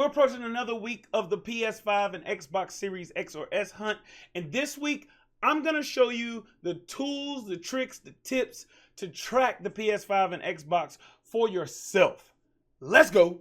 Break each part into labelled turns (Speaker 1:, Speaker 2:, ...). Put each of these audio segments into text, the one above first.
Speaker 1: We're approaching another week of the PS5 and Xbox Series X or S hunt. And this week, I'm going to show you the tools, the tricks, the tips to track the PS5 and Xbox for yourself. Let's go.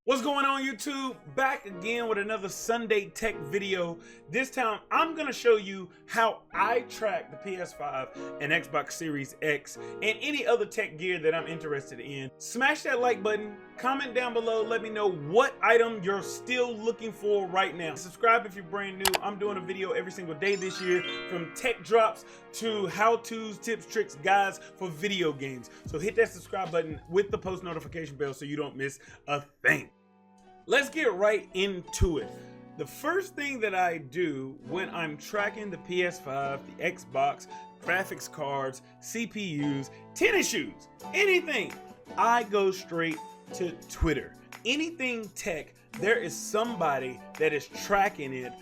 Speaker 1: What's going on, YouTube? Back again with another Sunday tech video. This time I'm gonna show you how I track the PS5 and Xbox Series X and any other tech gear that I'm interested in. Smash that like button, comment down below, let me know what item you're still looking for right now. Subscribe if you're brand new. I'm doing a video every single day this year, from tech drops to how-tos, tips, tricks, guides for video games. So hit that subscribe button with the post notification bell so you don't miss a thing. Let's get right into it. The first thing that I do when I'm tracking the PS5, the Xbox, graphics cards, CPUs, tennis shoes, anything, I go straight to Twitter. Anything tech, there is somebody that is tracking it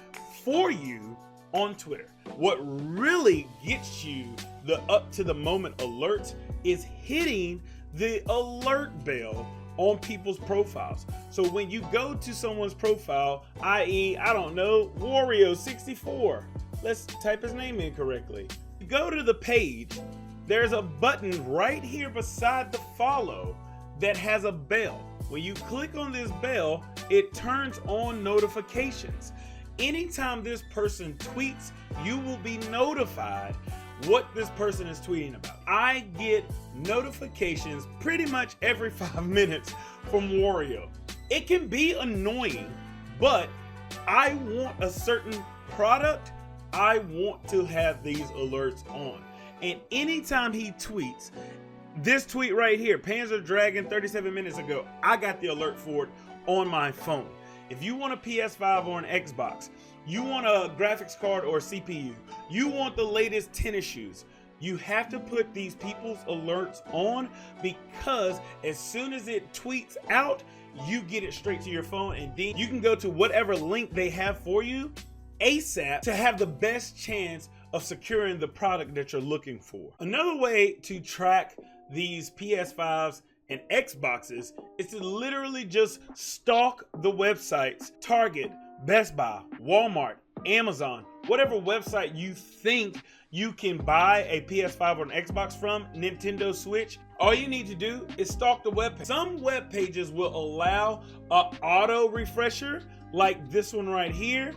Speaker 1: for you on Twitter. What really gets you the up to the moment alerts is hitting the alert bell on people's profiles. So when you go to someone's profile, i.e., I don't know, Wario64, let's type his name in correctly. You go to the page, there's a button right here beside the follow that has a bell. When you click on this bell, it turns on notifications. Anytime this person tweets, you will be notified what this person is tweeting about. I get notifications pretty much every 5 minutes from Wario. It can be annoying, but I want a certain product, I want to have these alerts on. And anytime he tweets, this tweet right here, Panzer Dragon 37 minutes ago, I got the alert for it on my phone. If you want a PS5 or an Xbox, you want a graphics card or a CPU, you want the latest tennis shoes, you have to put these people's alerts on, because as soon as it tweets out, you get it straight to your phone, and then you can go to whatever link they have for you ASAP to have the best chance of securing the product that you're looking for. Another way to track these PS5s and Xboxes is to literally just stalk the websites, Target, Best Buy, Walmart, Amazon, whatever website you think you can buy a PS5 or an Xbox from, Nintendo Switch. All you need to do is stalk the web page. Some web pages will allow an auto refresher like this one right here.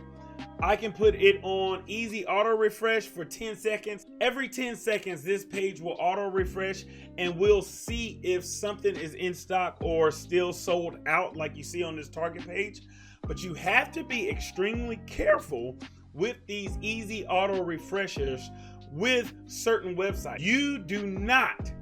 Speaker 1: I can put it on easy auto refresh for 10 seconds. Every 10 seconds, this page will auto refresh and we'll see if something is in stock or still sold out like you see on this Target page. But you have to be extremely careful with these easy auto refreshers with certain websites. You do not,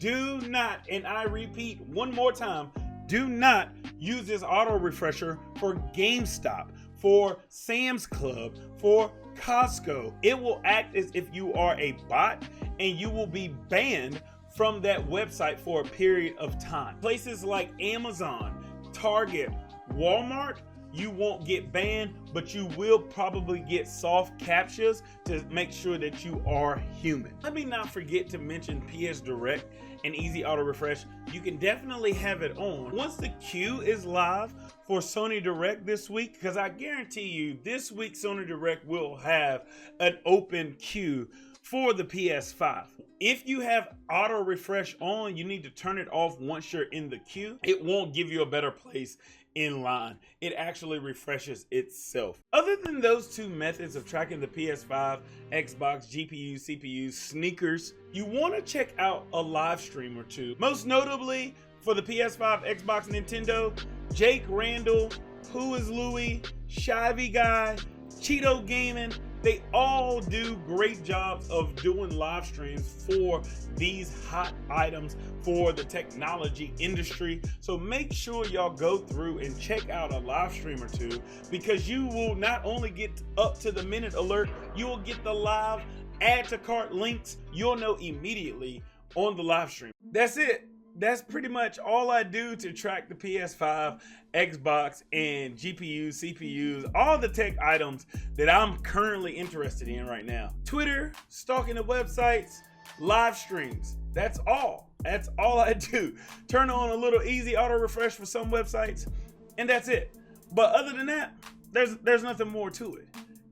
Speaker 1: and I repeat one more time, do not use this auto refresher for GameStop, for Sam's Club, for Costco. It will act as if you are a bot and you will be banned from that website for a period of time. Places like Amazon, Target, Walmart, you won't get banned, but you will probably get soft captchas to make sure that you are human. Let me not forget to mention PS Direct and Easy Auto Refresh. You can definitely have it on once the queue is live for Sony Direct this week, because I guarantee you this week Sony Direct will have an open queue for the PS5. If you have auto refresh on, you need to turn it off once you're in the queue. It won't give you a better place in line. It actually refreshes itself. Other than those two methods of tracking the PS5, Xbox, GPUs, CPUs, sneakers, you want to check out a live stream or two. Most notably for the PS5, Xbox, Nintendo, Jake Randall, Who is Louie, Shivey Guy, Cheeto Gaming, They all do great jobs of doing live streams for these hot items for the technology industry. So make sure y'all go through and check out a live stream or two, because you will not only get up to the minute alert, you will get the live add to cart links. You'll know immediately on the live stream. That's it. That's pretty much all I do to track the PS5, Xbox, and GPUs, CPUs, all the tech items that I'm currently interested in right now. Twitter, stalking the websites, live streams. That's all. That's all I do. Turn on a little easy auto refresh for some websites, and that's it. But other than that, there's nothing more to it.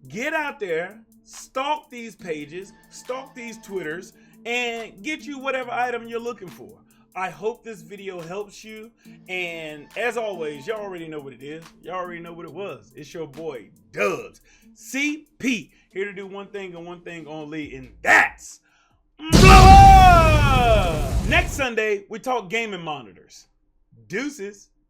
Speaker 1: Get out there, stalk these pages, stalk these Twitters, and get you whatever item you're looking for. I hope this video helps you, and as always, y'all already know what it is. Y'all already know what it was. It's your boy Dubs CP, here to do one thing and one thing only, and that's blow up! Next Sunday we talk gaming monitors. Deuces.